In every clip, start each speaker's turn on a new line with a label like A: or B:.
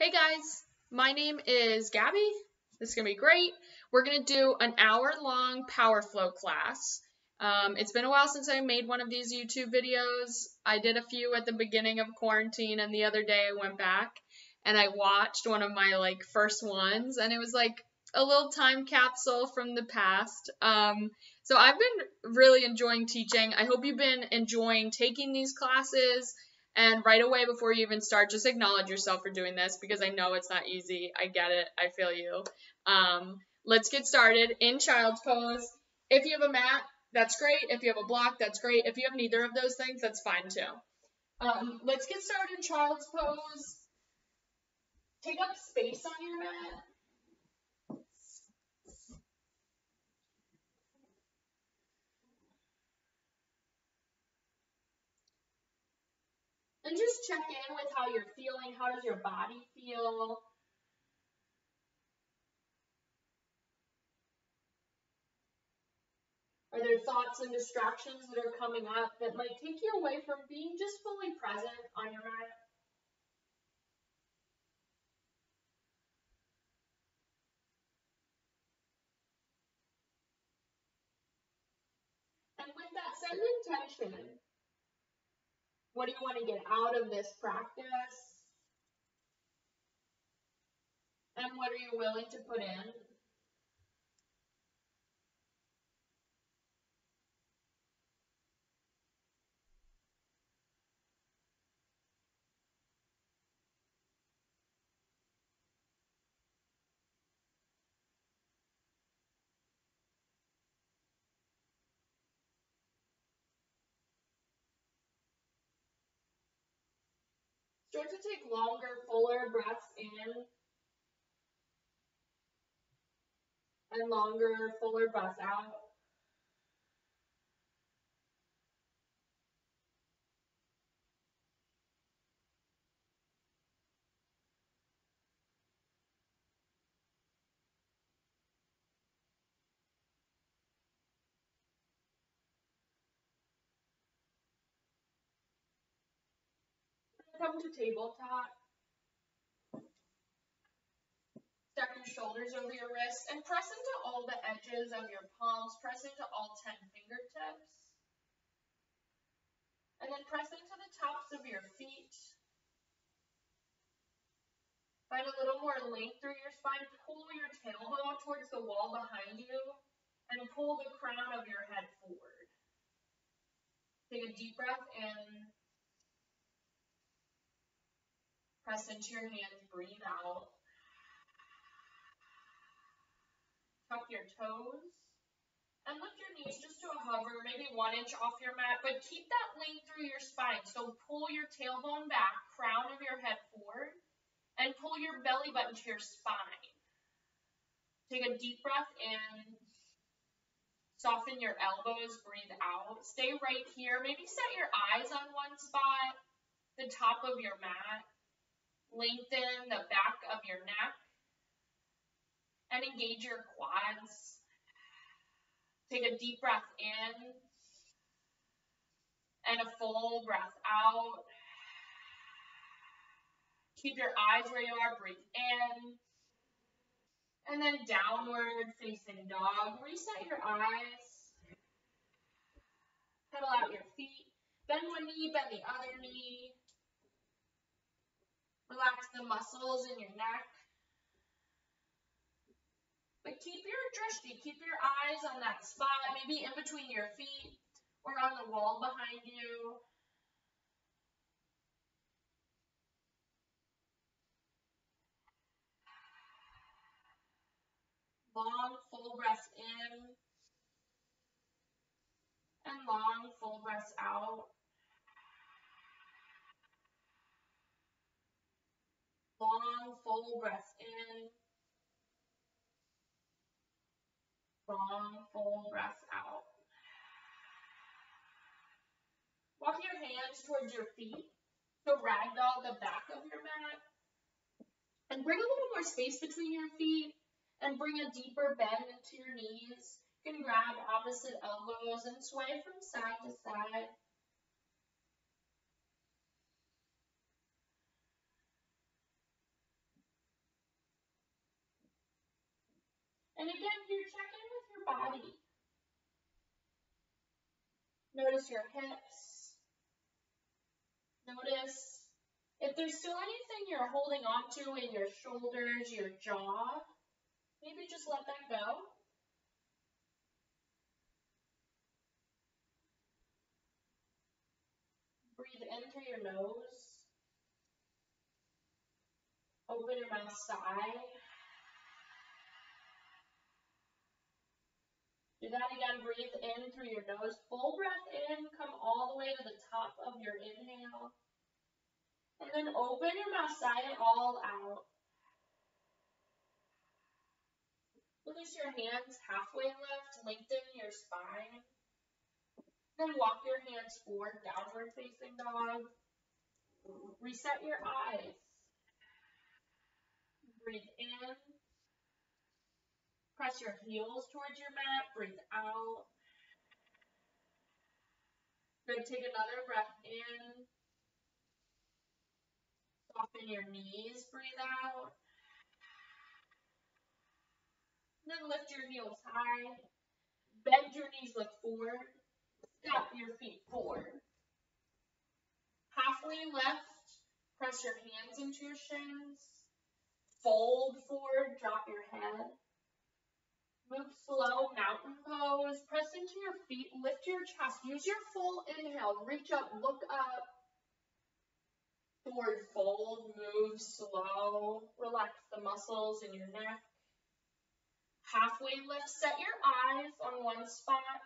A: Hey guys, my name is Gabi. This is going to be great. We're going to do an hour-long power flow class. It's been a while since I made one of these YouTube videos. I did a few at the beginning of quarantine, and the other day I went back and I watched one of my first ones, and it was like a little time capsule from the past. So I've been really enjoying teaching. I hope you've been enjoying taking these classes. And right away, before you even start, just acknowledge yourself for doing this because I know it's not easy. I get it. I feel you. Let's get started in child's pose. If you have a mat, that's great. If you have a block, that's great. If you have neither of those things, that's fine too. Let's get started in child's pose. Take up space on your mat. And just check in with how you're feeling. How does your body feel? Are there thoughts and distractions that are coming up that might take you away from being just fully present on your mat? And with that, set an intention. What do you want to get out of this practice? And what are you willing to put in? Start to take longer, fuller breaths in and longer, fuller breaths out. Come to tabletop. Stack your shoulders over your wrists and press into all the edges of your palms. Press into all 10 fingertips. And then press into the tops of your feet. Find a little more length through your spine. Pull your tailbone towards the wall behind you and pull the crown of your head forward. Take a deep breath in. Press into your hands, breathe out. Tuck your toes. And lift your knees just to a hover, maybe 1 inch off your mat, but keep that length through your spine. So pull your tailbone back, crown of your head forward, and pull your belly button to your spine. Take a deep breath in. Soften your elbows, breathe out. Stay right here. Maybe set your eyes on one spot, the top of your mat. Lengthen the back of your neck and engage your quads. Take a deep breath in and a full breath out. Keep your eyes where you are, breathe in. And then downward facing dog. Reset your eyes. Pedal out your feet. Bend one knee, bend the other knee. Relax the muscles in your neck. But keep your drishti, keep your eyes on that spot, maybe in between your feet or on the wall behind you. Long, full breaths in and long, full breaths out. Long, full breaths in. Long, full breaths out. Walk your hands towards your feet. So ragdoll the back of your mat. And bring a little more space between your feet. And bring a deeper bend into your knees. You can grab opposite elbows and sway from side to side. And again, you're checking with your body. Notice your hips. Notice if there's still anything you're holding on to in your shoulders, your jaw, maybe just let that go. Breathe in through your nose. Open your mouth, sigh. Do that again. Breathe in through your nose. Full breath in. Come all the way to the top of your inhale. And then open your mouth, sigh it all out. Release your hands halfway left. Lengthen your spine. Then walk your hands forward, downward facing dog. Reset your eyes. Breathe in. Press your heels towards your mat. Breathe out. Good. Take another breath in. Soften your knees. Breathe out. Then lift your heels high. Bend your knees, look forward. Step your feet forward. Halfway left. Press your hands into your shins. Fold forward. Drop your head. Move slow, mountain pose. Press into your feet, lift your chest. Use your full inhale. Reach up, look up. Forward fold, move slow. Relax the muscles in your neck. Halfway lift, set your eyes on one spot.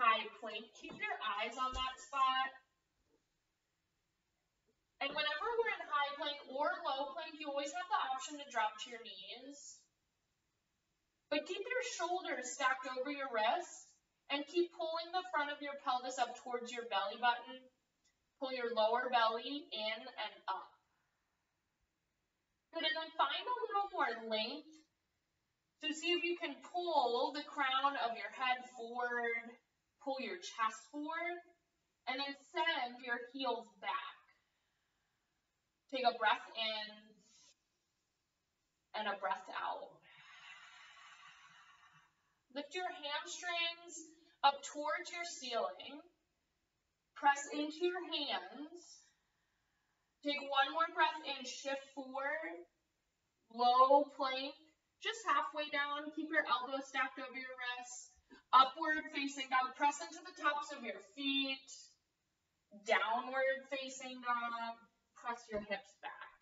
A: High plank, keep your eyes on that spot. And whenever we're in high plank or low plank, you always have the option to drop to your knees. But keep your shoulders stacked over your wrists and keep pulling the front of your pelvis up towards your belly button. Pull your lower belly in and up. Good, and then find a little more length. So see if you can pull the crown of your head forward, pull your chest forward, and then send your heels back. Take a breath in and a breath out. Lift your hamstrings up towards your ceiling. Press into your hands. Take one more breath in. Shift forward. Low plank. Just halfway down. Keep your elbows stacked over your wrists. Upward facing dog. Press into the tops of your feet. Downward facing dog. Press your hips back.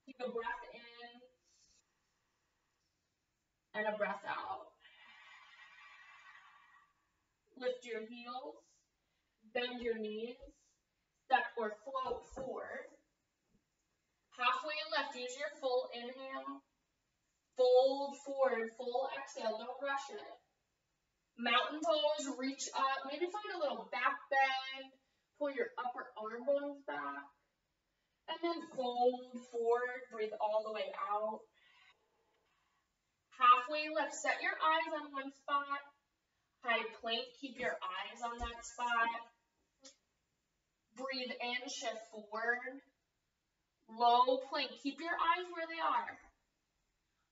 A: Take a breath in and a breath out. Lift your heels, bend your knees, step or float forward. Halfway left, use your full inhale. Fold forward, full exhale, don't rush it. Mountain pose, reach up, maybe find a little back bend. Pull your upper arm bones back. And then fold forward, breathe all the way out. Halfway left, set your eyes on one spot. High plank, keep your eyes on that spot. Breathe in, shift forward. Low plank, keep your eyes where they are.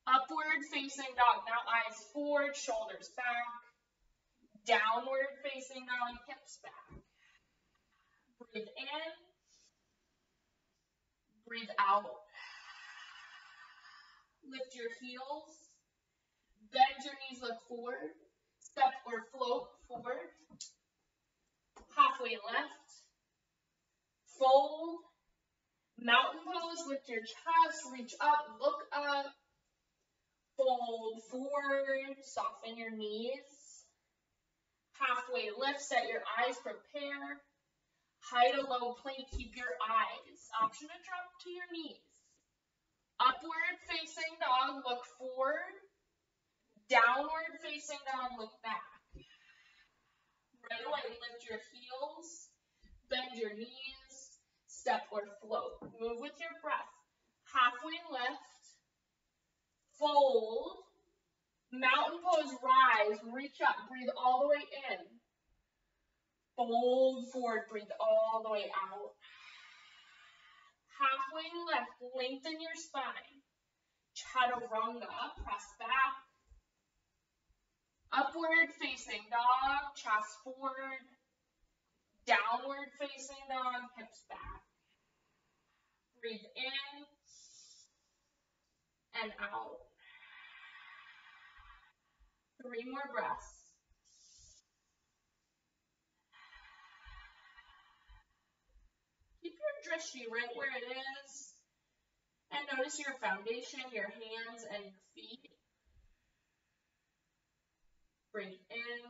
A: Upward facing dog, now eyes forward, shoulders back. Downward facing dog, hips back. Breathe in. Breathe out. Lift your heels. Bend your knees, look forward. Step or float forward. Halfway left. Fold. Mountain pose, lift your chest, reach up, look up. Fold forward, soften your knees. Halfway lift, set your eyes, prepare. High to low plank, keep your eyes. Option to drop to your knees. Upward facing dog, look forward. Downward facing dog, look back. Right away, lift your heels, bend your knees, step or float. Move with your breath. Halfway left, fold, mountain pose, rise, reach up, breathe all the way in. Fold forward, breathe all the way out. Halfway left, lengthen your spine. Chaturanga, press back. Upward facing dog, chest forward. Downward facing dog, hips back. Breathe in and out. 3 more breaths. Keep your drishti right where it is. And notice your foundation, your hands, and your feet. Breathe in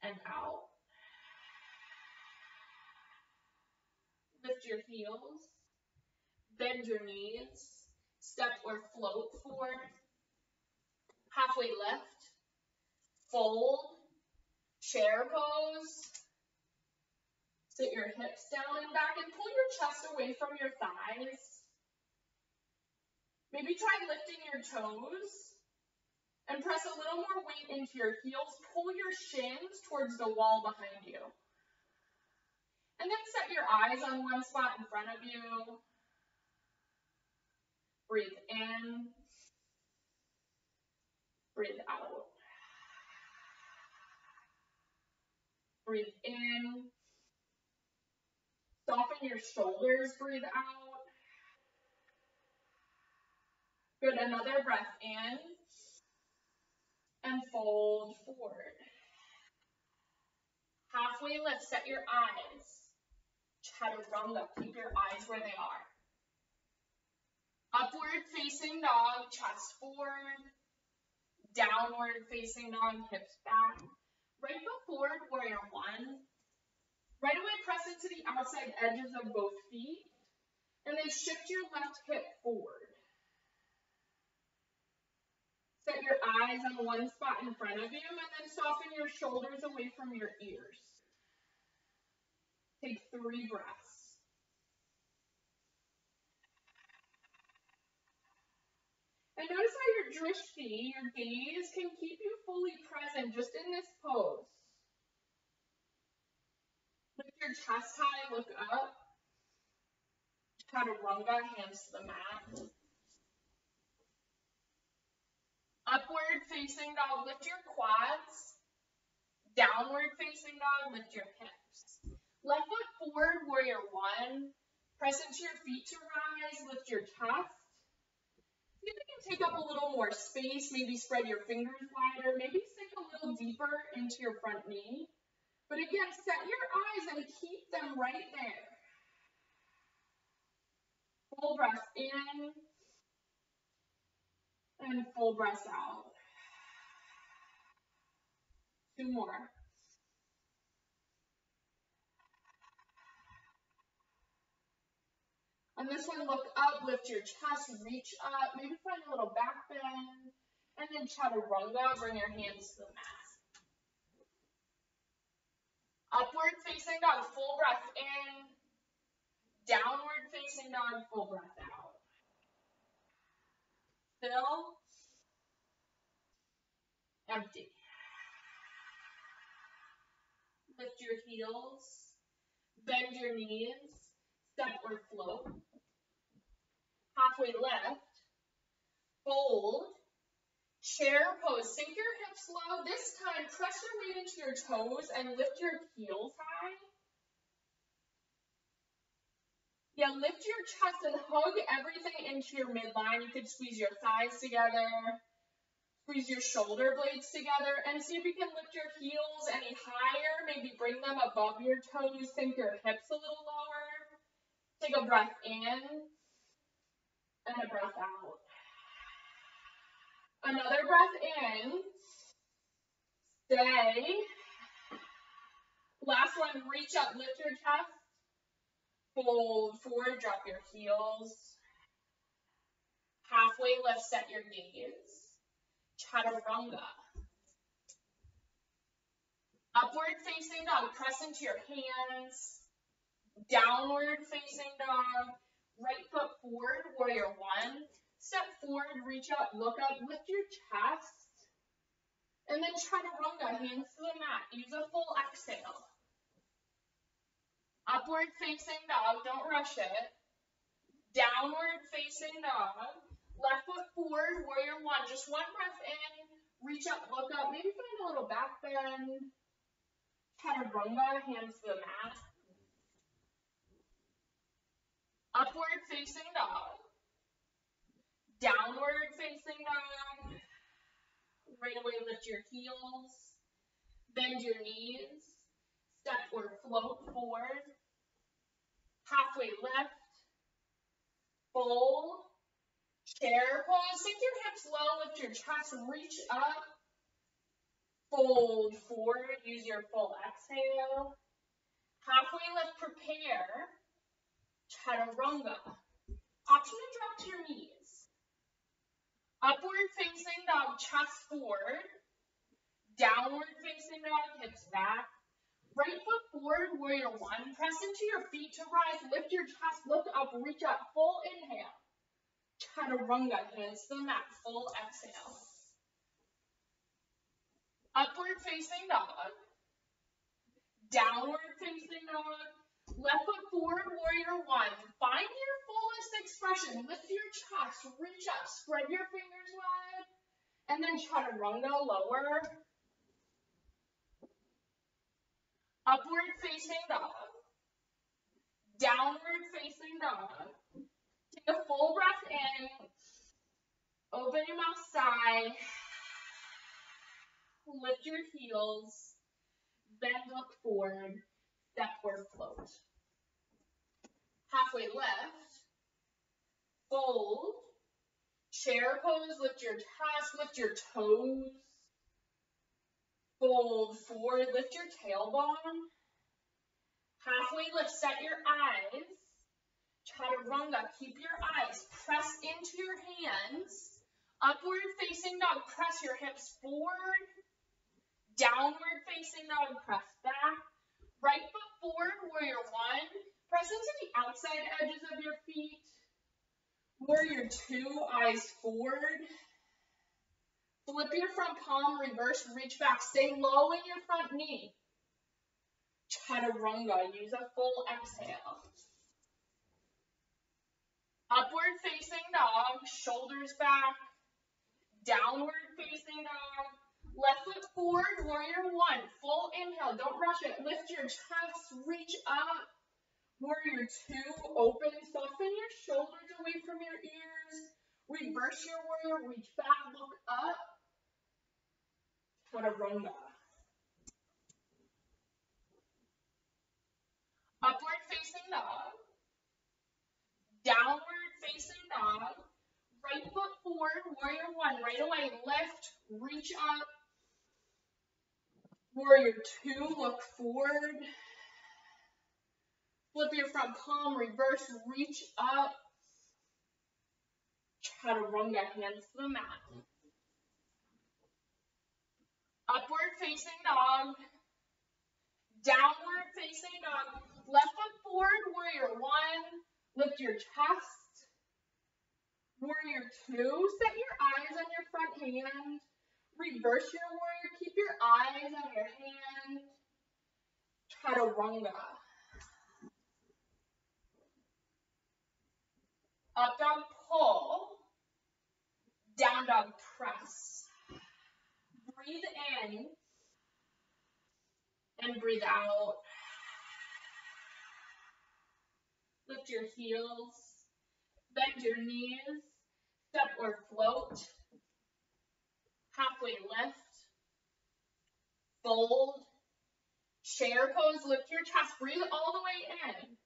A: and out. Lift your heels. Bend your knees. Step or float forward. Halfway lift. Fold. Chair pose. Sit your hips down and back and pull your chest away from your thighs. Maybe try lifting your toes and press a little more weight into your heels. Pull your shins towards the wall behind you. And then set your eyes on one spot in front of you. Breathe in. Breathe out. Breathe in. Soften your shoulders. Breathe out. Good. Another breath in. And fold forward. Halfway lift. Set your eyes. Chaturanga. Keep your eyes where they are. Upward facing dog. Chest forward. Downward facing dog. Hips back. Right foot forward. Warrior one. Right away, press into the outside edges of both feet, and then shift your left hip forward. Set your eyes on one spot in front of you, and then soften your shoulders away from your ears. Take 3 breaths. And notice how your drishti, your gaze, can keep you fully present just in this pose. Lift your chest high, look up. Chaturanga, hands to the mat. Upward facing dog, lift your quads. Downward facing dog, lift your hips. Left foot forward, warrior one. Press into your feet to rise, lift your chest. See if you can take up a little more space, maybe spread your fingers wider, maybe sink a little deeper into your front knee. But again, set your eyes and keep them right there. Full breath in and full breath out. 2 more. On this one, look up, lift your chest, reach up, maybe find a little back bend, and then chaturanga, bring your hands to the mat. Upward facing dog, full breath in, downward facing dog, full breath out. Fill, empty. Lift your heels, bend your knees, step or float. Halfway lift, fold, chair pose. Sink your hips low. This time, press your weight into your toes and lift your heels high. Yeah, lift your chest and hug everything into your midline. You could squeeze your thighs together, squeeze your shoulder blades together, and see if you can lift your heels any higher. Maybe bring them above your toes. Sink your hips a little lower. Take a breath in and a breath out. Another breath in. Stay. Last one, reach up, lift your chest. Fold forward, drop your heels. Halfway lift, set your gaze. Chaturanga. Upward facing dog, press into your hands. Downward facing dog. Right foot forward, warrior one. Step forward, reach up, look up, lift your chest. And then chaturanga, hands to the mat. Use a full exhale. Upward facing dog, don't rush it. downward facing dog, left foot forward, warrior one. Just one breath in, reach up, look up, maybe find a little back bend. Chaturanga, hands to the mat. Upward facing dog, downward facing dog. Right away lift your heels, bend your knees, step or float forward, halfway lift, fold, chair pose, sink your hips low, lift your chest, reach up, fold forward, use your full exhale, halfway lift, prepare, chaturanga, option to drop to your knees, upward facing dog, chest forward, downward facing dog, hips back, right foot forward, warrior one, press into your feet to rise, lift your chest, look up, reach up, full inhale, chaturanga, hands to the mat, full exhale, upward facing dog, downward facing dog, left foot forward, warrior one, find your fullest expression, lift your chest, reach up, spread your fingers wide, and then chaturanga, lower, upward facing dog, downward facing dog, take a full breath in, open your mouth, sigh, lift your heels, bend, look forward, step or float. Halfway lift, fold, chair pose, lift your chest, lift your toes, fold forward, lift your tailbone, halfway lift, set your eyes, chaturanga, keep your eyes, press into your hands, upward facing dog, press your hips forward, downward facing dog, press back, right foot forward, warrior one, press into the outside edges of your feet, warrior two, eyes forward, flip your front palm, reverse, reach back, stay low in your front knee, chaturanga, use a full exhale, upward facing dog, shoulders back, downward facing dog, left foot forward, warrior one, full inhale, don't rush it, lift your chest, reach up, warrior two, open, soften your shoulders away from your ears, reverse your warrior, reach back, look up, chaturanga. Upward facing dog, downward facing dog, right foot forward, warrior one, right away, lift, reach up, warrior two, look forward, flip your front palm, reverse, reach up, chaturanga, hands to the mat. Upward facing dog, downward facing dog, left foot forward, warrior one, lift your chest, warrior two, set your eyes on your front hand, reverse your warrior, keep your eyes on your hand, chaturanga. Up dog pull, down dog press. Breathe in and breathe out. Lift your heels, bend your knees, step or float, halfway lift, fold, chair pose, lift your chest, breathe all the way in,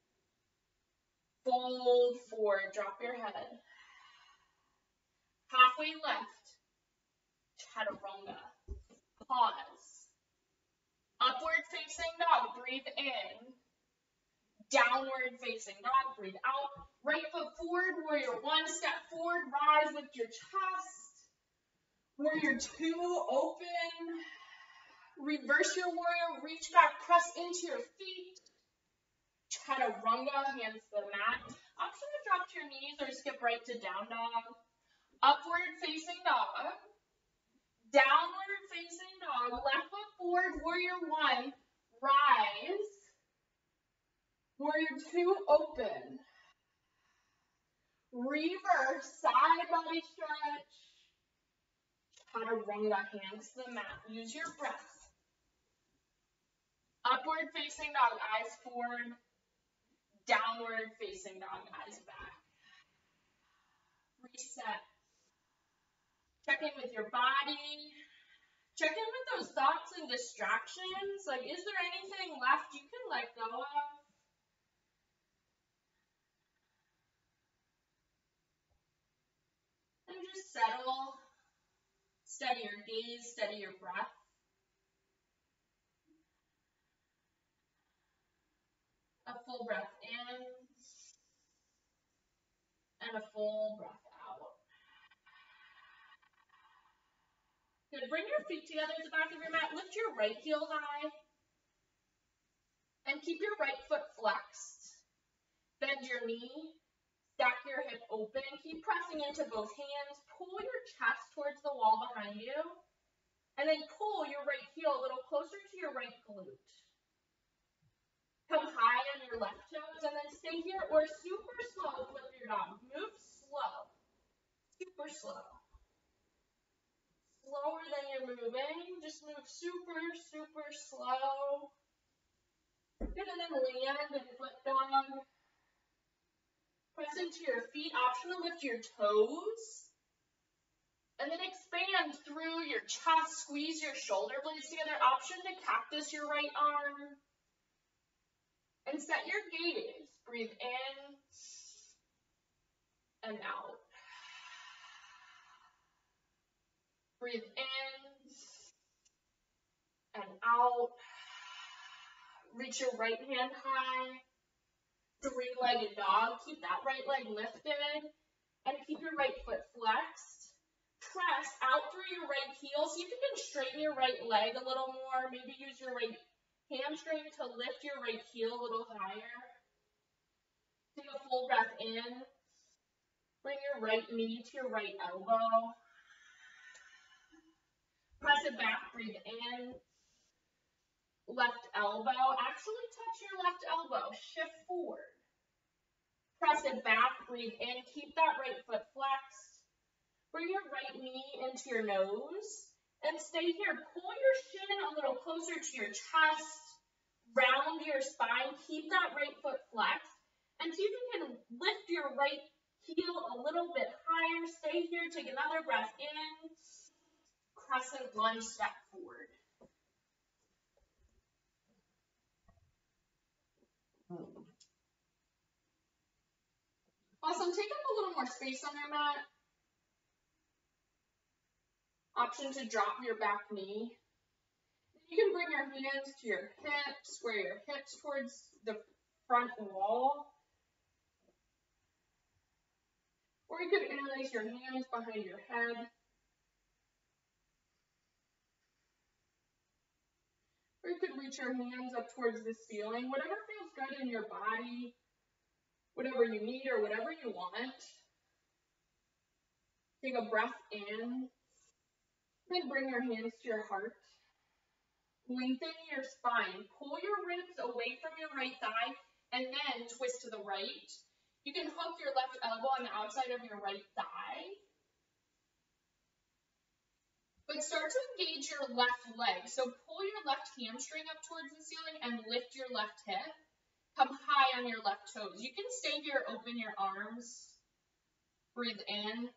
A: fold forward, drop your head, halfway lift, chaturanga, pause, upward facing dog, breathe in, downward facing dog, breathe out, right foot forward, warrior one, step forward, rise, lift your chest, warrior two, open, reverse your warrior, reach back, press into your feet, chaturanga, hands to the mat, option to drop to your knees or skip right to down dog, upward facing dog, downward facing dog, left foot forward, warrior one, rise, warrior two, open, Reverse side body stretch. Chaturanga, hands to the mat. Use your breath. Upward facing dog, eyes forward. Downward facing dog, eyes back. Reset. Check in with your body. Check in with those thoughts and distractions. Like, is there anything left you can let go of? And just settle. Steady your gaze, steady your breath. A full breath in. And a full breath out. Good. Bring your feet together at the back of your mat. Lift your right heel high. And keep your right foot flexed. Bend your knee. Stack your hip open. Keep pressing into both hands. Pull your chest towards the wall behind you. And then pull your right heel a little closer to your right glute. Come high on your left toes and then stay here or super slow flip your dog. Move slow. Super slow. Slower than you're moving. Just move super, super slow. Good, and then land and flip dog. Press into your feet. Option to lift your toes. And then expand through your chest. Squeeze your shoulder blades together. Option to cactus your right arm. And set your gaze. Breathe in and out. Breathe in and out. Reach your right hand high. Three-legged dog. Keep that right leg lifted. And keep your right foot flexed. Press out through your right heel. See if you can straighten your right leg a little more. Maybe use your right hamstring to lift your right heel a little higher. Take a full breath in. Bring your right knee to your right elbow. Press it back, breathe in. Left elbow. Actually touch your left elbow. Shift forward. Press it back, breathe in. Keep that right foot flexed. Bring your right knee into your nose. And stay here. Pull your shin a little closer to your chest. Round your spine. Keep that right foot flexed. And see if you can lift your right heel a little bit higher. Stay here. Take another breath in. Crescent lunge, step forward. Awesome. Take up a little more space on your mat. Option to drop your back knee. You can bring your hands to your hips, square your hips towards the front wall. Or you could interlace your hands behind your head. Or you could reach your hands up towards the ceiling. Whatever feels good in your body, whatever you need or whatever you want. Take a breath in. Then bring your hands to your heart. Lengthen your spine. Pull your ribs away from your right thigh and then twist to the right. You can hook your left elbow on the outside of your right thigh. But start to engage your left leg. So pull your left hamstring up towards the ceiling and lift your left hip. Come high on your left toes. You can stay here, open your arms. Breathe in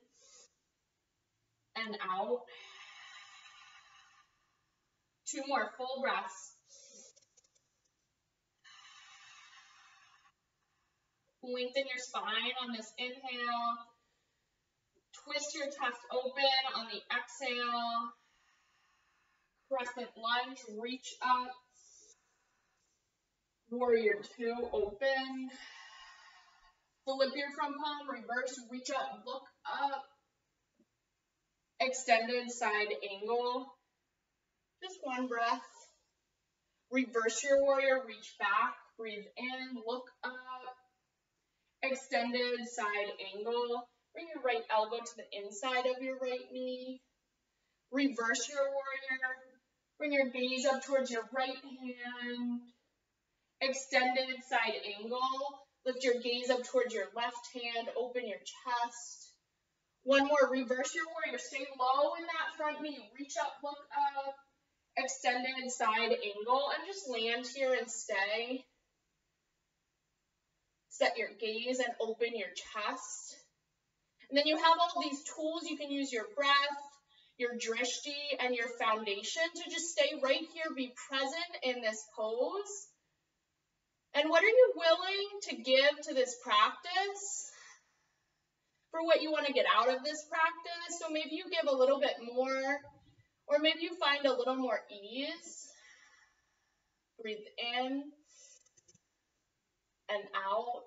A: and out. 2 more full breaths. Lengthen your spine on this inhale. Twist your chest open on the exhale. Crescent lunge, reach up. Warrior 2, open. Flip your front palm, reverse, reach up, look up. Extended side angle. Just 1 breath. Reverse your warrior, reach back, breathe in, look up. Extended side angle. Bring your right elbow to the inside of your right knee. Reverse your warrior. Bring your gaze up towards your right hand. Extended side angle. Lift your gaze up towards your left hand, open your chest. One more, reverse your warrior. Stay low in that front knee. Reach up, look up, extended side angle, and just land here and stay. Set your gaze and open your chest. And then you have all these tools. You can use your breath, your drishti, and your foundation to just stay right here, be present in this pose. And what are you willing to give to this practice for what you want to get out of this practice? So maybe you give a little bit more, or maybe you find a little more ease. Breathe in and out.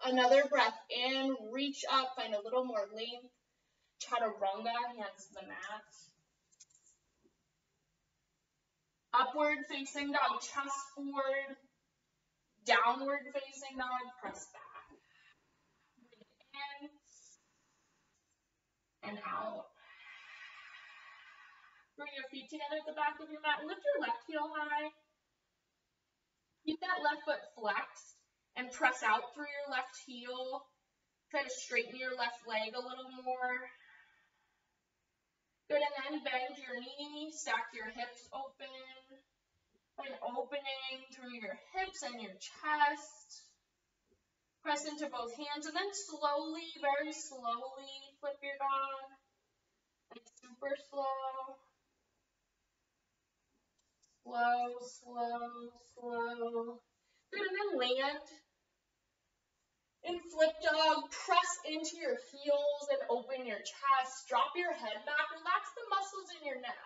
A: Another breath in, reach up, find a little more length. Chaturanga, hands to the mat. Upward facing dog, chest forward. Downward facing dog, press back. Breathe in and out. Bring your feet together at the back of your mat. Lift your left heel high. Keep that left foot flexed and press out through your left heel. Try to straighten your left leg a little more. Good, and then bend your knee, stack your hips open. Find opening through your hips and your chest. Press into both hands, and then slowly, very slowly, flip your dog. Like super slow. Slow, slow, slow. Good, and then land. In flip dog, press into your heels and open your chest. Drop your head back. Relax the muscles in your neck.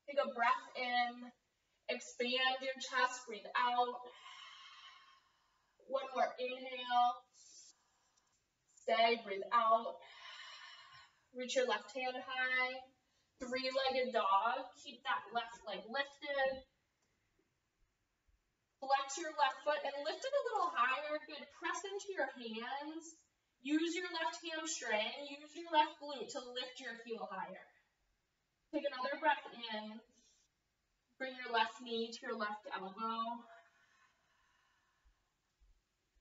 A: Take a breath in. Expand your chest. Breathe out. One more inhale. Stay. Breathe out. Reach your left hand high. Three-legged dog. Keep that left leg lifted. Flex your left foot and lift it a little higher. Good. Press into your hands. Use your left hamstring. Use your left glute to lift your heel higher. Take another breath in. Bring your left knee to your left elbow.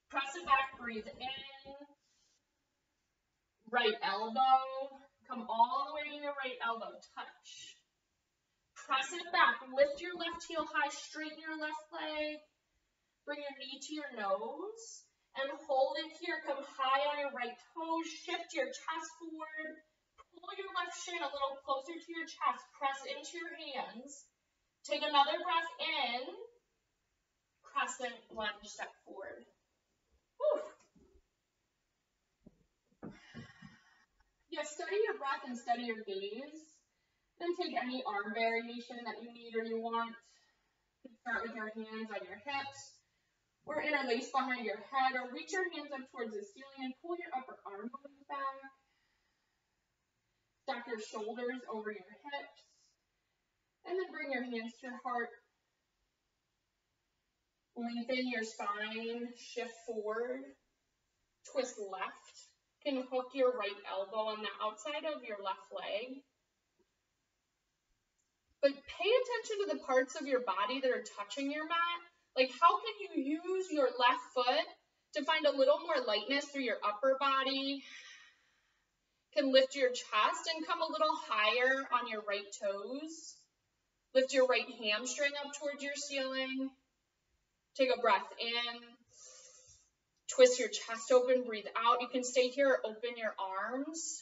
A: Press it back. Breathe in. Right elbow. Come all the way to your right elbow. Touch. Press it back. Lift your left heel high. Straighten your left leg. Bring your knee to your nose and hold it here. Come high on your right toes. Shift your chest forward. Pull your left shin a little closer to your chest. Press into your hands. Take another breath in. Crescent lunge, step forward. Whew. Yeah, study your breath and study your gaze. Then take any arm variation that you need or you want. You can start with your hands on your hips. Or interlace behind your head, or reach your hands up towards the ceiling and pull your upper arm bones back. Stack your shoulders over your hips. And then bring your hands to your heart. Lengthen your spine, shift forward. Twist left. You can hook your right elbow on the outside of your left leg. But pay attention to the parts of your body that are touching your mat. Like, how can you use your left foot to find a little more lightness through your upper body? Can lift your chest and come a little higher on your right toes. Lift your right hamstring up towards your ceiling. Take a breath in. Twist your chest open, breathe out. You can stay here or open your arms.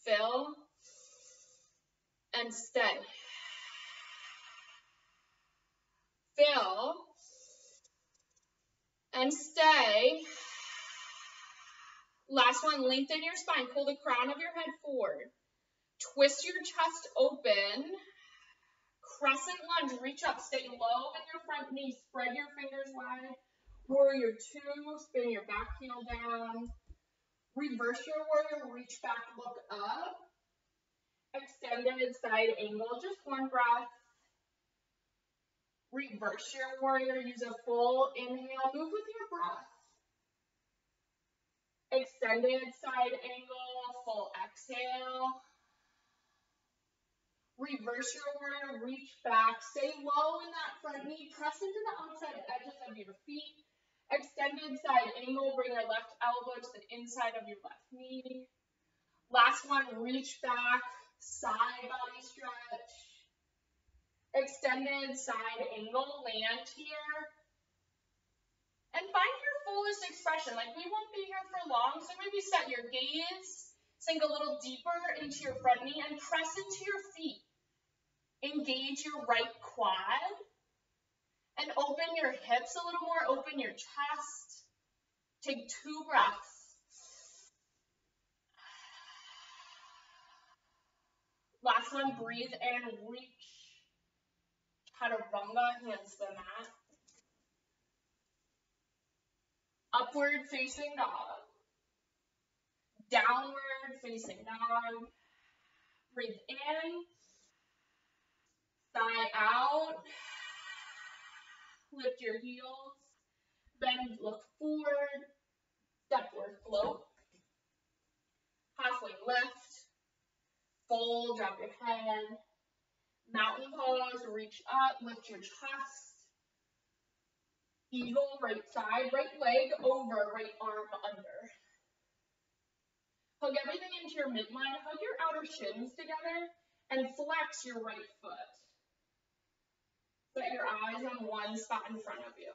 A: Fill. And stay. Fill, and stay. Last one, lengthen your spine. Pull the crown of your head forward. Twist your chest open. Crescent lunge, reach up. Stay low in your front knee. Spread your fingers wide. Warrior two, spin your back heel down. Reverse your warrior, reach back, look up. Extended side angle, just one breath. Reverse your warrior, use a full inhale, move with your breath. Extended side angle, full exhale. Reverse your order, reach back, stay low in that front knee, press into the outside edges of your feet. Extended side angle, bring your left elbow to the inside of your left knee. Last one, reach back, side body stretch. Extended side angle, land here. And find your fullest expression. Like, we won't be here for long, so maybe set your gaze, sink a little deeper into your front knee, and press into your feet. Engage your right quad and open your hips a little more, open your chest. Take 2 breaths. Last one, breathe in, reach. Chaturanga, hands to the mat. Upward facing dog. Downward facing dog. Breathe in. Sigh out. Lift your heels. Bend, look forward. Stepward float. Halfway lift. Fold, drop your head. Mountain pose, reach up, lift your chest. Eagle, right side, right leg over, right arm under. Hug everything into your midline. Hug your outer shins together and flex your right foot. Set your eyes on one spot in front of you.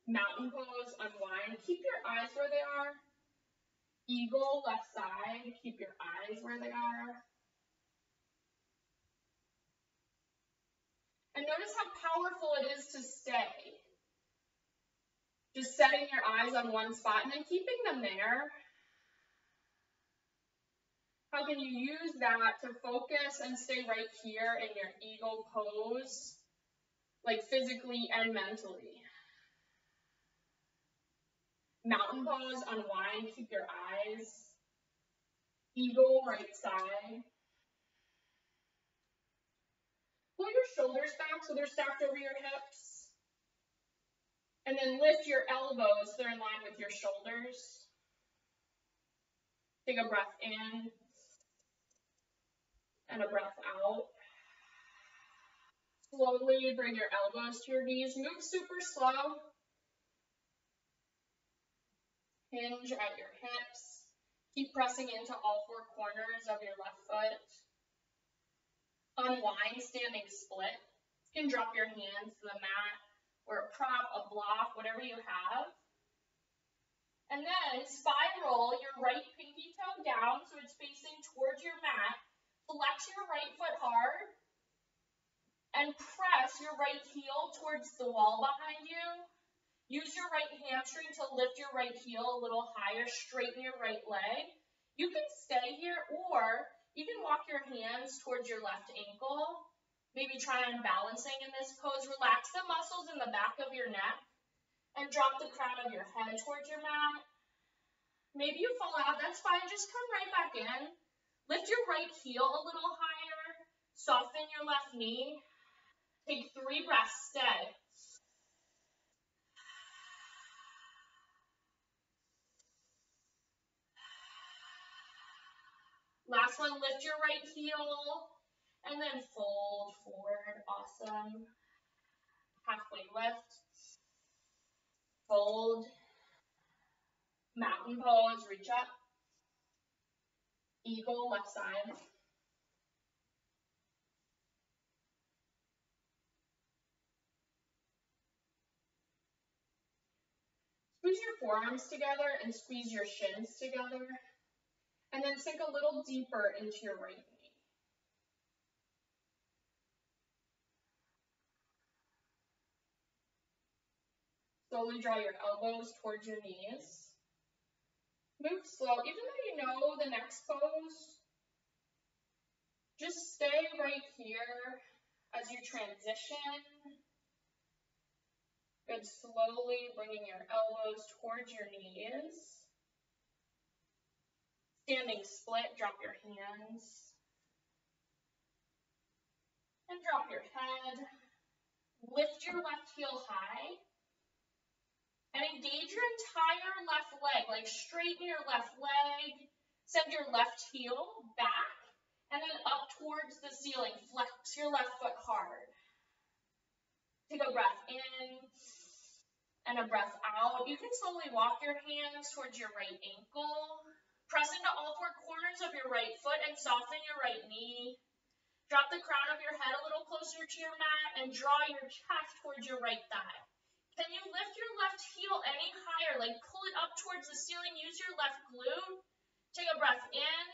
A: Mountain pose, unwind. Keep your eyes where they are. Eagle, left side. Keep your eyes where they are. And notice how powerful it is to stay. Just setting your eyes on one spot and then keeping them there. How can you use that to focus and stay right here in your eagle pose, like physically and mentally? Mountain pose, unwind, keep your eyes. Eagle, right side. Pull your shoulders back so they're stacked over your hips. And then lift your elbows so they're in line with your shoulders. Take a breath in and a breath out. Slowly bring your elbows to your knees. Move super slow. Hinge at your hips. Keep pressing into all 4 corners of your left foot. Unwind, standing split. You can drop your hands to the mat or a prop, a block, whatever you have. And then spiral your right pinky toe down so it's facing towards your mat. Flex your right foot hard. And press your right heel towards the wall behind you. Use your right hamstring to lift your right heel a little higher. Straighten your right leg. You can stay here, or you can walk your hands towards your left ankle. Maybe try on balancing in this pose. Relax the muscles in the back of your neck. And drop the crown of your head towards your mat. Maybe you fall out. That's fine. Just come right back in. Lift your right heel a little higher. Soften your left knee. Take 3 breaths, stay. Last one, lift your right heel, and then fold forward, awesome. Halfway lift, fold, mountain pose, reach up, eagle, left side. Squeeze your forearms together and squeeze your shins together. And then sink a little deeper into your right knee. Slowly draw your elbows towards your knees. Move slow. Even though you know the next pose, just stay right here as you transition. Good, slowly bringing your elbows towards your knees. Standing split, drop your hands. And drop your head. Lift your left heel high and engage your entire left leg, like straighten your left leg, send your left heel back, and then up towards the ceiling. Flex your left foot hard. Take a breath in and a breath out. You can slowly walk your hands towards your right ankle. Press into all four corners of your right foot and soften your right knee. Drop the crown of your head a little closer to your mat and draw your chest towards your right thigh. Can you lift your left heel any higher? Like pull it up towards the ceiling. Use your left glute. Take a breath in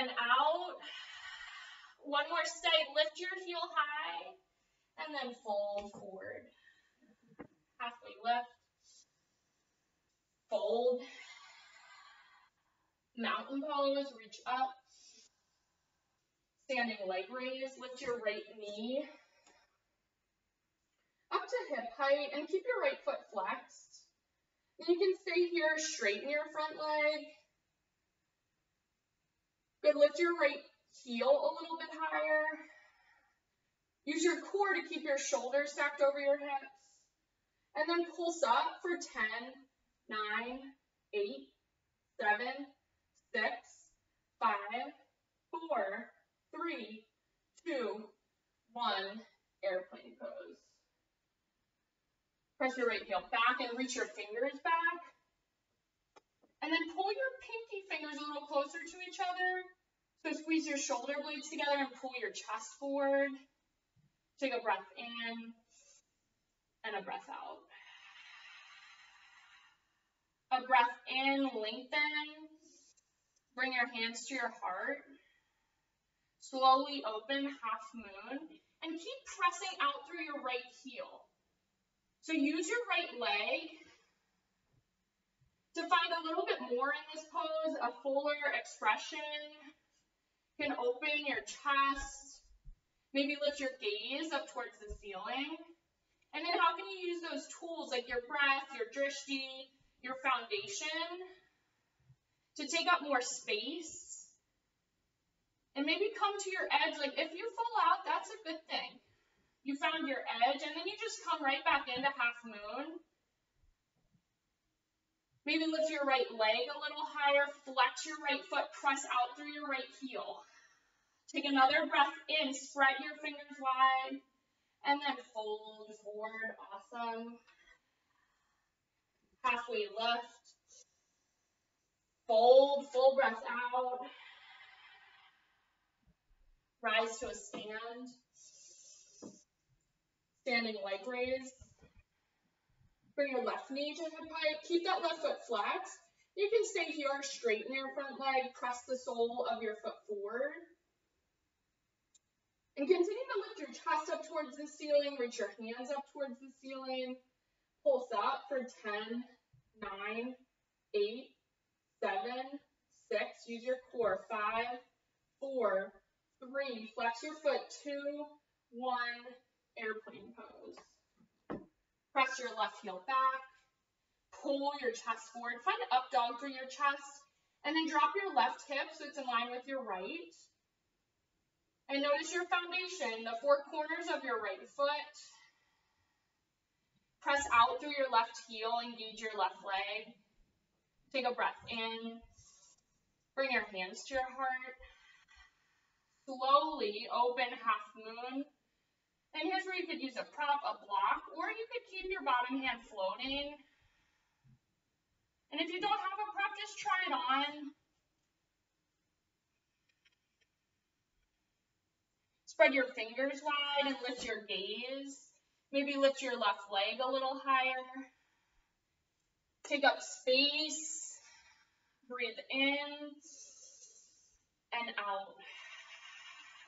A: and out. One more stay. Lift your heel high and then fold forward. Halfway lift. Fold. Mountain pose. Reach up. Standing leg raise. Lift your right knee up to hip height and keep your right foot flexed. And you can stay here, straighten your front leg. Good, lift your right heel a little bit higher. Use your core to keep your shoulders stacked over your hips. And then pulse up for 10, 9, 8, 7, 6, 5, 4, 3, 2, 1, airplane pose. Press your right heel back and reach your fingers back. And then pull your pinky fingers a little closer to each other. So squeeze your shoulder blades together and pull your chest forward. Take a breath in and a breath out. A breath in, lengthen. Bring your hands to your heart. Slowly open, half moon. And keep pressing out through your right heel. So use your right leg to find a little bit more in this pose, a fuller expression. You can open your chest, maybe lift your gaze up towards the ceiling. And then how can you use those tools like your breath, your drishti, your foundation to take up more space? And maybe come to your edge, like if you fall out, that's a good thing. You found your edge, and then you just come right back into half moon. Maybe lift your right leg a little higher, flex your right foot, press out through your right heel. Take another breath in, spread your fingers wide, and then fold forward. Awesome. Halfway lift. Fold, full breath out. Rise to a stand. Standing leg raise. Bring your left knee to hip height. Keep that left foot flexed. You can stay here, straighten your front leg, press the sole of your foot forward. And continue to lift your chest up towards the ceiling, reach your hands up towards the ceiling. Pulse up for 10, 9, 8, 7, 6. Use your core. 5, 4, 3. Flex your foot. 2, 1. Airplane pose. Press your left heel back. Pull your chest forward. Find an up dog through your chest. And then drop your left hip so it's in line with your right. And notice your foundation, the four corners of your right foot. Press out through your left heel. Engage your left leg. Take a breath in. Bring your hands to your heart. Slowly open half moon. And here's where you could use a prop, a block, or you could keep your bottom hand floating. And if you don't have a prop, just try it on. Spread your fingers wide and lift your gaze. Maybe lift your left leg a little higher. Take up space. Breathe in and out.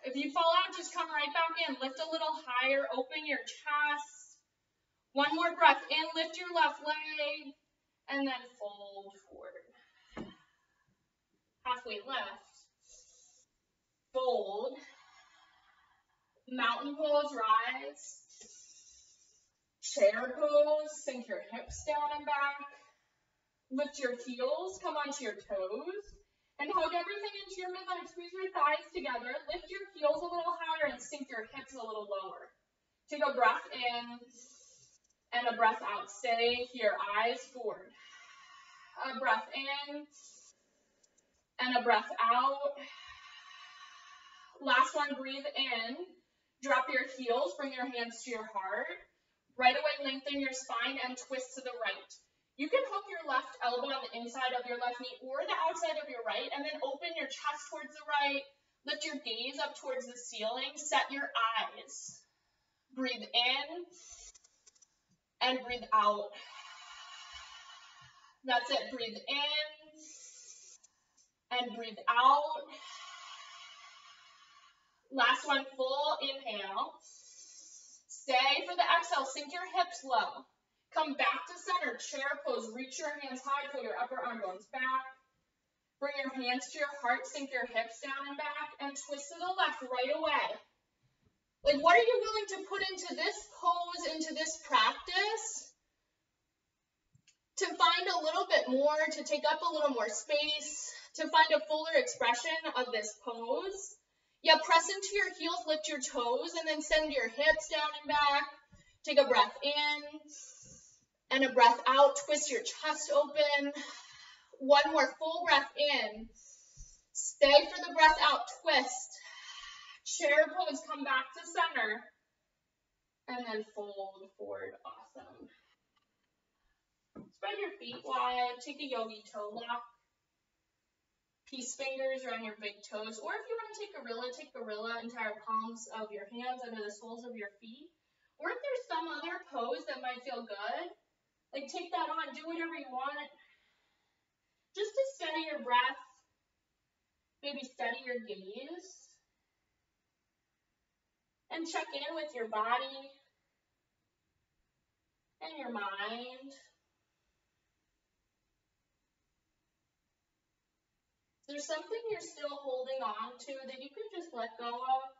A: If you fall out, just come right back in. Lift a little higher. Open your chest. One more breath in. Lift your left leg. And then fold forward. Halfway lift. Fold. Mountain pose, rise. Chair pose. Sink your hips down and back. Lift your heels. Come onto your toes. And hug everything into your midline. Squeeze your thighs together. Lift your heels a little higher and sink your hips a little lower. Take a breath in and a breath out. Stay here, eyes forward. A breath in and a breath out. Last one, breathe in. Drop your heels, bring your hands to your heart. Right away, lengthen your spine and twist to the right. You can hook your left elbow on the inside of your left knee or the outside of your right, and then open your chest towards the right. Lift your gaze up towards the ceiling. Set your eyes. Breathe in and breathe out. That's it. Breathe in and breathe out. Last one, full inhale. Stay for the exhale. Sink your hips low. Come back to center, chair pose. Reach your hands high, pull your upper arm bones back. Bring your hands to your heart, sink your hips down and back, and twist to the left right away. Like, what are you willing to put into this pose, into this practice, to find a little bit more, to take up a little more space, to find a fuller expression of this pose? Yeah, press into your heels, lift your toes, and then send your hips down and back. Take a breath in and a breath out. Twist your chest open. One more full breath in. Stay for the breath out. Twist. Chair pose. Come back to center. And then fold forward. Awesome. Spread your feet wide. Take a yogi toe lock. Peace fingers around your big toes. Or if you want to take gorilla, entire palms of your hands under the soles of your feet. Or if there's some other pose that might feel good, like take that on. Do whatever you want. Just to steady your breath. Maybe steady your gaze. And check in with your body and your mind. Is there something you're still holding on to that you could just let go of?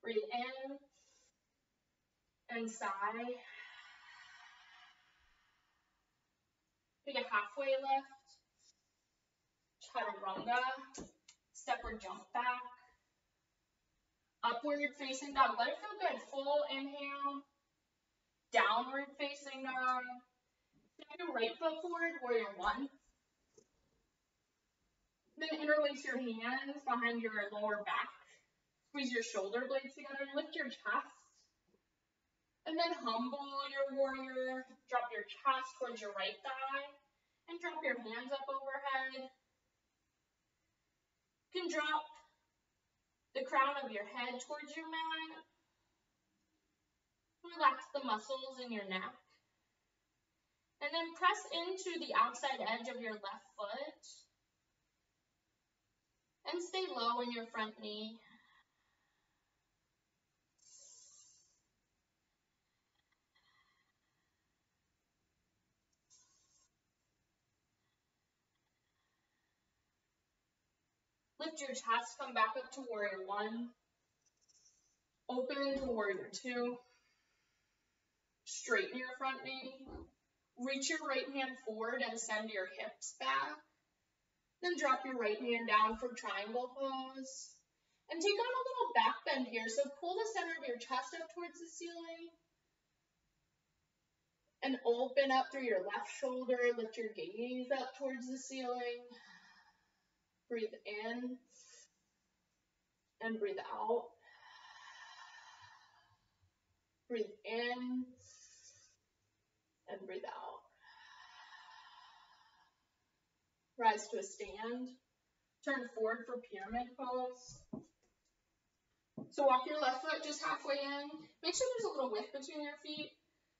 A: Breathe in and sigh. Take a halfway lift. Chaturanga. Stepward jump back. Upward facing dog. Let it feel good. Full inhale. Downward facing dog. Step your right foot forward, warrior one. Then interlace your hands behind your lower back. Squeeze your shoulder blades together. Lift your chest. And then humble your warrior. Drop your chest towards your right thigh. And drop your hands up overhead. You can drop the crown of your head towards your mat. Relax the muscles in your neck. And then press into the outside edge of your left foot. And stay low in your front knee. Lift your chest, come back up to warrior one. Open to warrior two. Straighten your front knee. Reach your right hand forward and send your hips back. Then drop your right hand down for triangle pose. And take on a little back bend here. So pull the center of your chest up towards the ceiling. And open up through your left shoulder. Lift your gaze up towards the ceiling. Breathe in. And breathe out. Breathe in. And breathe out. Rise to a stand. Turn forward for pyramid pose. So walk your left foot just halfway in. Make sure there's a little width between your feet.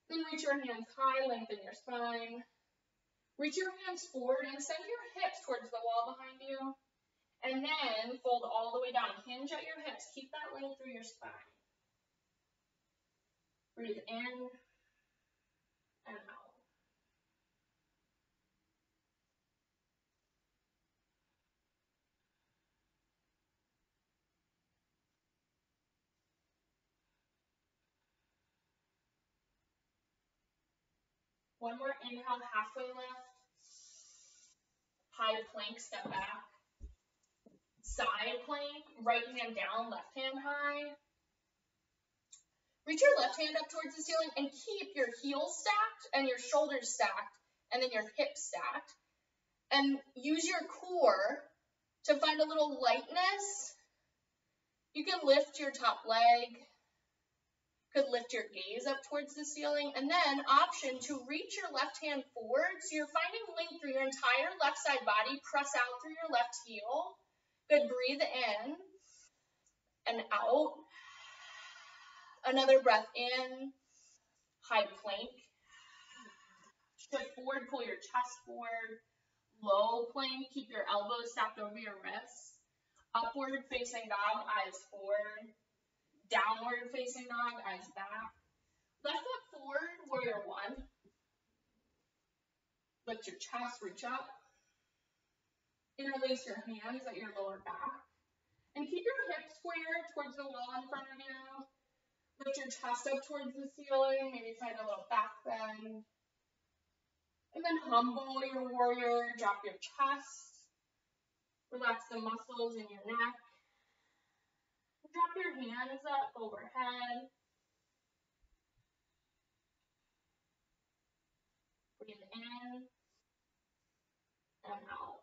A: Then reach your hands high, lengthen your spine. Reach your hands forward and send your hips towards the wall behind you. And then fold all the way down. Hinge at your hips. Keep that length through your spine. Breathe in and out. One more inhale, halfway lift. high plank, step back, side plank, right hand down, left hand high. Reach your left hand up towards the ceiling and keep your heels stacked and your shoulders stacked and then your hips stacked. And use your core to find a little lightness. You can lift your top leg, could lift your gaze up towards the ceiling, and then option to reach your left hand forward so you're finding length through your entire left side body. Press out through your left heel. Good, breathe in and out. Another breath in, high plank. Shift forward, pull your chest forward. Low plank, keep your elbows stacked over your wrists. Upward facing dog, eyes forward. Downward facing dog, eyes back. Left foot forward, warrior one. Lift your chest, reach up. Interlace your hands at your lower back. And keep your hips square towards the wall in front of you. Lift your chest up towards the ceiling, maybe find a little back bend. And then humble your warrior, drop your chest. Relax the muscles in your neck. Drop your hands up overhead. Breathe in and out.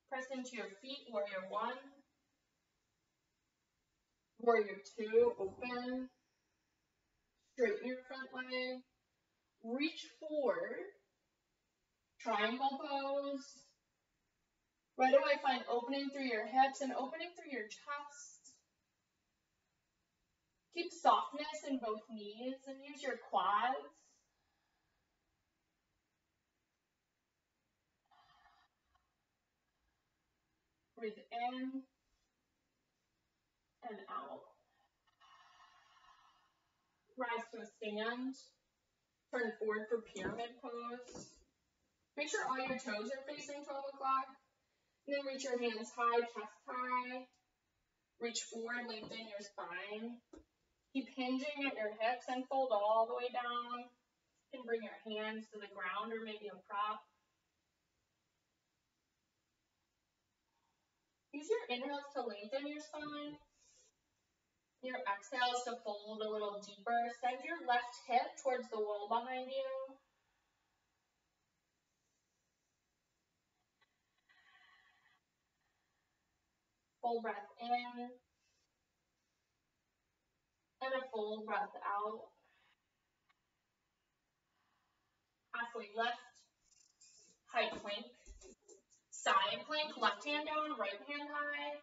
A: Press into your feet, warrior one. Warrior two, open. Straighten your front leg. Reach forward. Triangle pose. Right away, find opening through your hips and opening through your chest. Keep softness in both knees and use your quads. Breathe in and out. Rise to a stand. Turn forward for pyramid pose. Make sure all your toes are facing 12 o'clock. And then reach your hands high, chest high. Reach forward, lengthen your spine. Keep hinging at your hips and fold all the way down. You can bring your hands to the ground or maybe a prop. Use your inhales to lengthen your spine. Your exhales to fold a little deeper. Send your left hip towards the wall behind you. Full breath in. And a full breath out. Halfway lift. High plank. Side plank, left hand down, right hand high.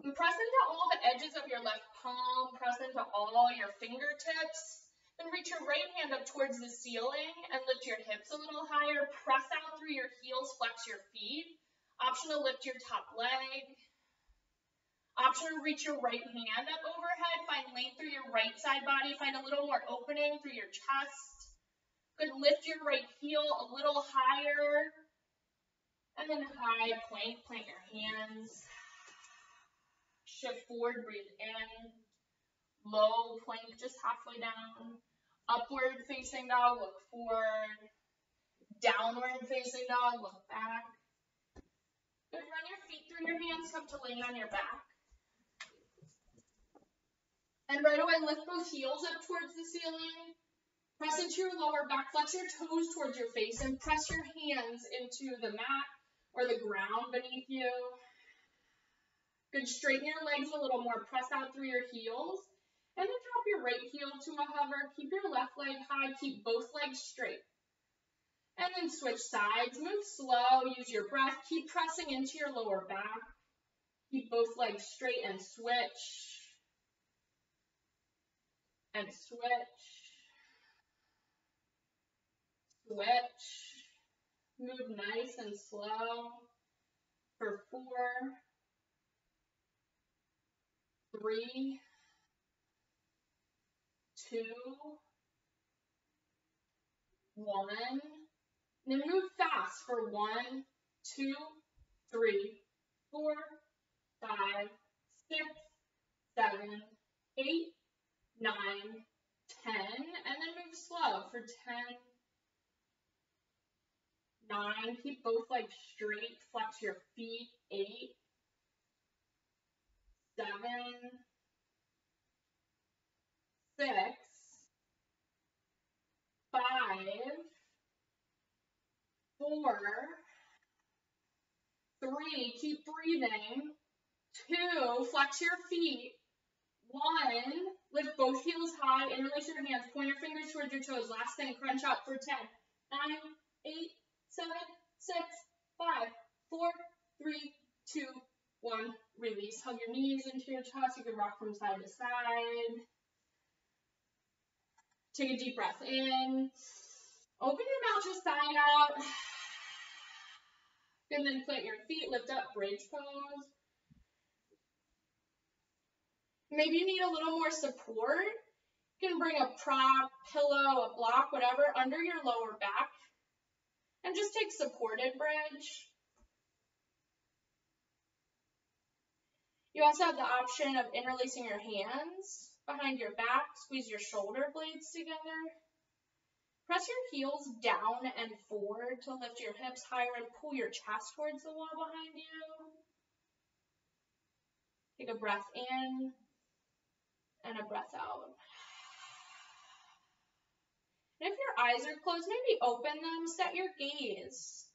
A: And press into all the edges of your left palm. Press into all your fingertips. Then reach your right hand up towards the ceiling and lift your hips a little higher. Press out through your heels, flex your feet. Option to lift your top leg. Option to reach your right hand up overhead. Find length through your right side body. Find a little more opening through your chest. Good, lift your right heel a little higher. And then high plank, plant your hands. Shift forward, breathe in. Low plank, just halfway down. Upward facing dog, look forward. Downward facing dog, look back. Good, run your feet through your hands, come to laying on your back. And right away, lift both heels up towards the ceiling. Press into your lower back, flex your toes towards your face, and press your hands into the mat or the ground beneath you. Good, straighten your legs a little more, press out through your heels. And then drop your right heel to a hover. Keep your left leg high. Keep both legs straight. And then switch sides. Move slow. Use your breath. Keep pressing into your lower back. Keep both legs straight and switch. And switch. Switch. Move nice and slow. For 4, 3, 2, 1. Then move fast for 1, 2, 3, 4, 5, 6, 7, 8, 9, 10, and then move slow for 10, 9, keep both legs straight, flex your feet, 8, 7, 6, 5, 4, 3, keep breathing, 2, flex your feet, 1, lift both heels high, interlace your hands, point your fingers towards your toes, last thing, crunch up for 10, 9, 8, 7, 6, 5, 4, 3, 2, 1, release, hug your knees into your chest, you can rock from side to side, take a deep breath in, open your mouth, just sigh out, and then plant your feet, lift up, bridge pose. Maybe you need a little more support. You can bring a prop, pillow, a block, whatever, under your lower back, and just take supported bridge. You also have the option of interlacing your hands behind your back, squeeze your shoulder blades together. Press your heels down and forward to lift your hips higher and pull your chest towards the wall behind you. Take a breath in and a breath out. And if your eyes are closed, maybe open them, set your gaze.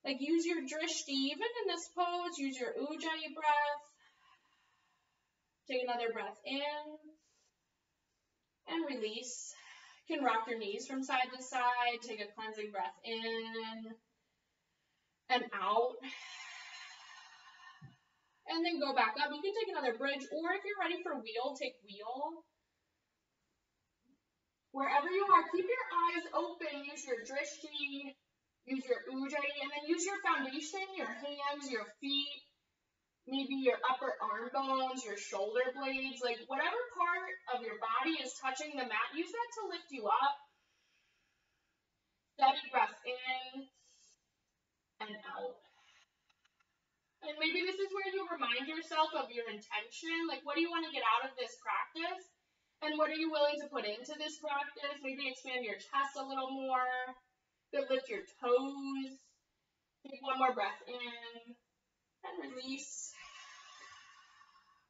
A: Like use your drishti, even in this pose, use your ujjayi breath. Take another breath in and release. You can rock your knees from side to side, take a cleansing breath in and out. And then go back up. You can take another bridge, or if you're ready for wheel, take wheel. Wherever you are, keep your eyes open, use your drishti, use your ujjayi, and then use your foundation, your hands, your feet, maybe your upper arm bones, your shoulder blades, like whatever part of your body is touching the mat, use that to lift you up. Steady breath in and out. And maybe this is where you remind yourself of your intention, like what do you want to get out of this practice? And what are you willing to put into this practice? Maybe expand your chest a little more. Good, lift your toes. Take one more breath in and release.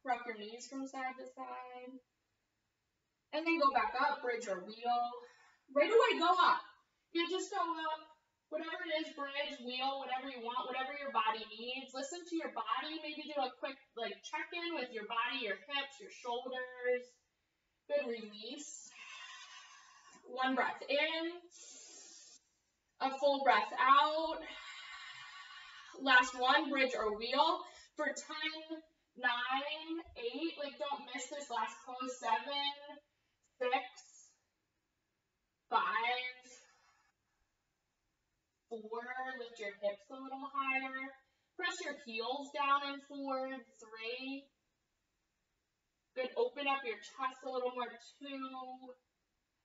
A: Rock your knees from side to side. And then go back up, bridge or wheel. Right away, go up. You just go up. Whatever it is, bridge, wheel, whatever you want, whatever your body needs. Listen to your body. Maybe do a quick check-in with your body, your hips, your shoulders. Good, release. One breath in. A full breath out. Last one, bridge or wheel. For 10, 9, 8, don't miss this last pose. 7, 6, 5, 4, lift your hips a little higher. Press your heels down and forward. 3. Good, open up your chest a little more. 2.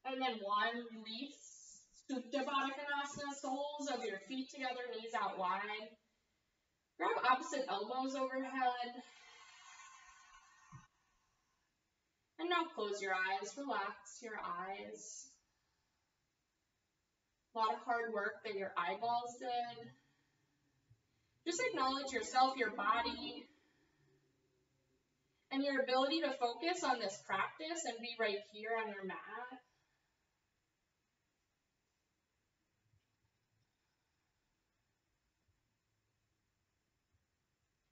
A: And then 1, release. Supta Baddha Konasana, soles of your feet together, knees out wide. Grab opposite elbows overhead. And now close your eyes, relax your eyes. A lot of hard work that your eyeballs did. Just acknowledge yourself, your body, and your ability to focus on this practice and be right here on your mat.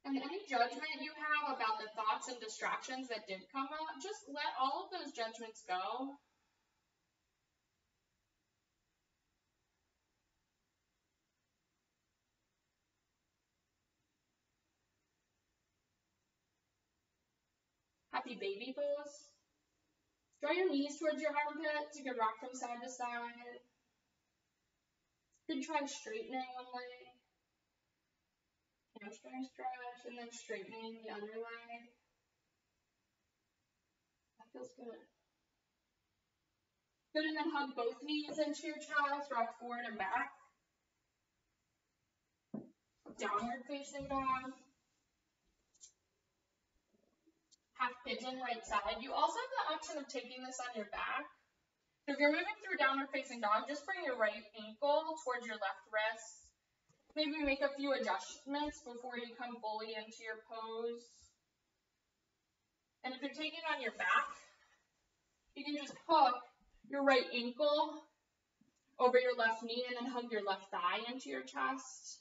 A: And any judgment you have about the thoughts and distractions that did come up, just let all of those judgments go. Happy baby pose. Draw your knees towards your armpits. You can rock from side to side. You can try straightening one leg. Hamstring stretch, and then straightening the other leg. That feels good. Good, and then hug both knees into your chest, rock forward and back. Downward facing dog. half pigeon right side. You also have the option of taking this on your back. So if you're moving through downward facing dog, just bring your right ankle towards your left wrist. Maybe make a few adjustments before you come fully into your pose. And if you're taking it on your back, you can just hook your right ankle over your left knee and then hug your left thigh into your chest.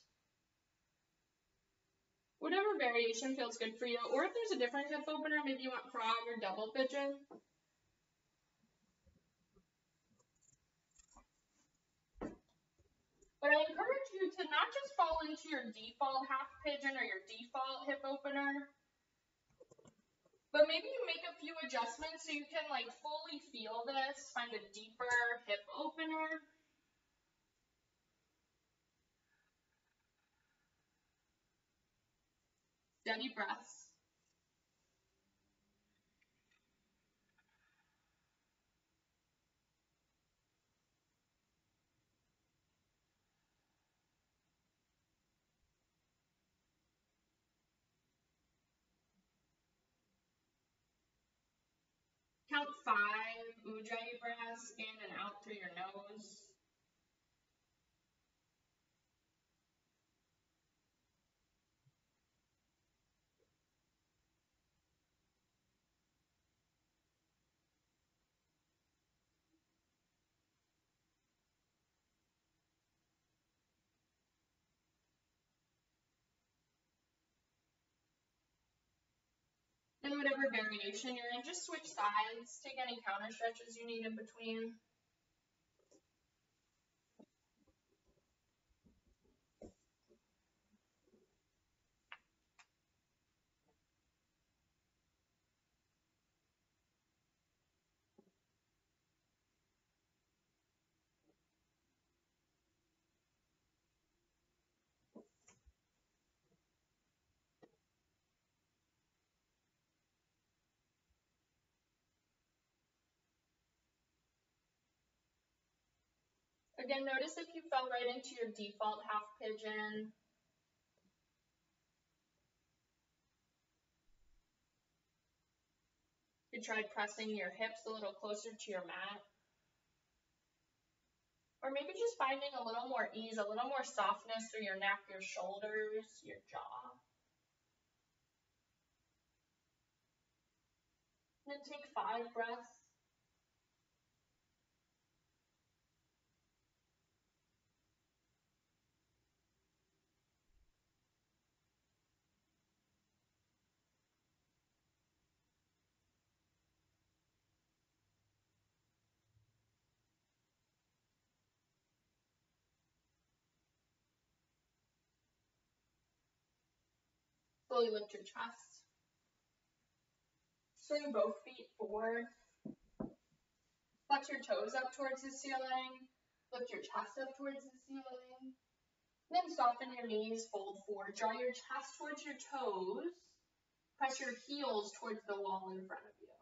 A: Whatever variation feels good for you, or if there's a different hip opener, maybe you want frog or double pigeon. But I encourage you to not just fall into your default half pigeon or your default hip opener, but maybe you make a few adjustments so you can like fully feel this, find a deeper hip opener. Steady breaths. Count 5 Ujjayi breaths in and out through your nose. And whatever variation you're in, just switch sides, take any counter stretches you need in between. Again, notice if you fell right into your default half pigeon. You tried pressing your hips a little closer to your mat. Or maybe just finding a little more ease, a little more softness through your neck, your shoulders, your jaw. And then take 5 breaths. Slowly lift your chest. Swing both feet forward. Flex your toes up towards the ceiling. Lift your chest up towards the ceiling. Then soften your knees, fold forward. Draw your chest towards your toes. Press your heels towards the wall in front of you.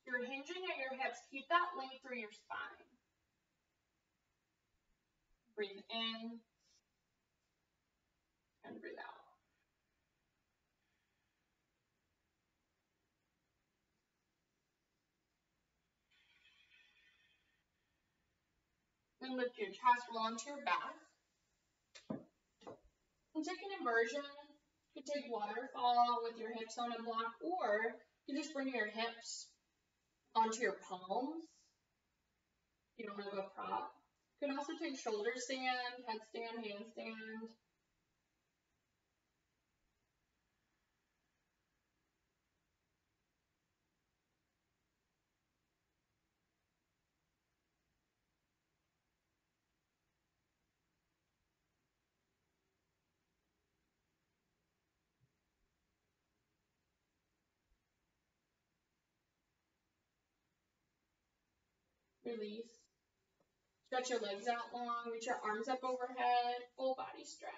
A: You're hinging at your hips. Keep that length through your spine. Breathe in and breathe out. Then lift your chest, roll onto your back. And take an inversion. You can take waterfall with your hips on a block, or you can just bring your hips onto your palms. You don't have a prop. You can also take shoulder stand, headstand, handstand. Release. Stretch your legs out long, reach your arms up overhead, full body stretch.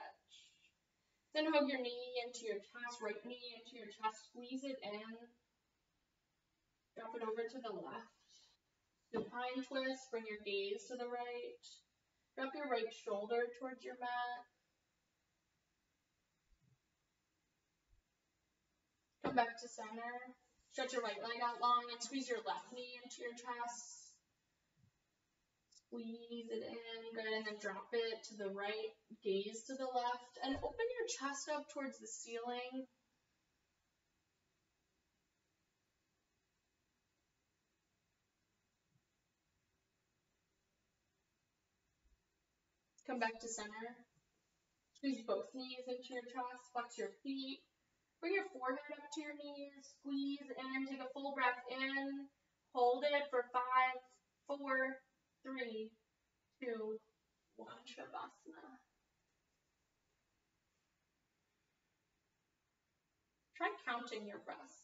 A: Then hug your knee into your chest, right knee into your chest, squeeze it in. Drop it over to the left. Supine twist, bring your gaze to the right. Drop your right shoulder towards your mat. Come back to center. Stretch your right leg out long and squeeze your left knee into your chest. Squeeze it in, good, and then drop it to the right, gaze to the left, and open your chest up towards the ceiling. Come back to center. Squeeze both knees into your chest, flex your feet. Bring your forehead up to your knees, squeeze in, take a full breath in, hold it for 5, 4, 3, 2, 1, Shavasana. Try counting your breaths.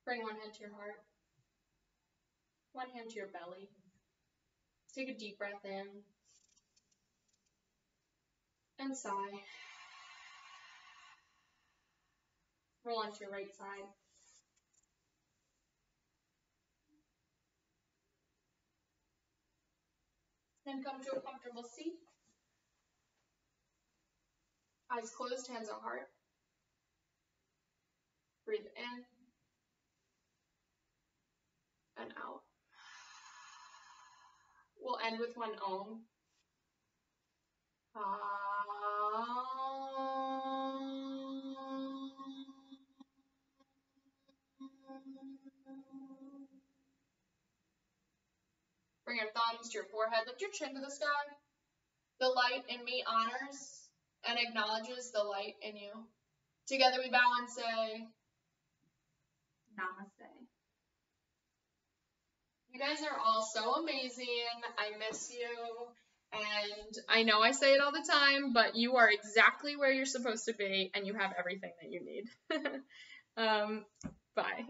A: Bring one hand to your heart, one hand to your belly. Take a deep breath in and sigh. Roll onto your right side. Then come to a comfortable seat. Eyes closed, hands on heart. Breathe in and out. We'll end with one Om. Bring your thumbs to your forehead. Lift your chin to the sky. The light in me honors and acknowledges the light in you. Together we bow and say, Namaste. You guys are all so amazing. I miss you. And I know I say it all the time, but you are exactly where you're supposed to be, and you have everything that you need. Bye.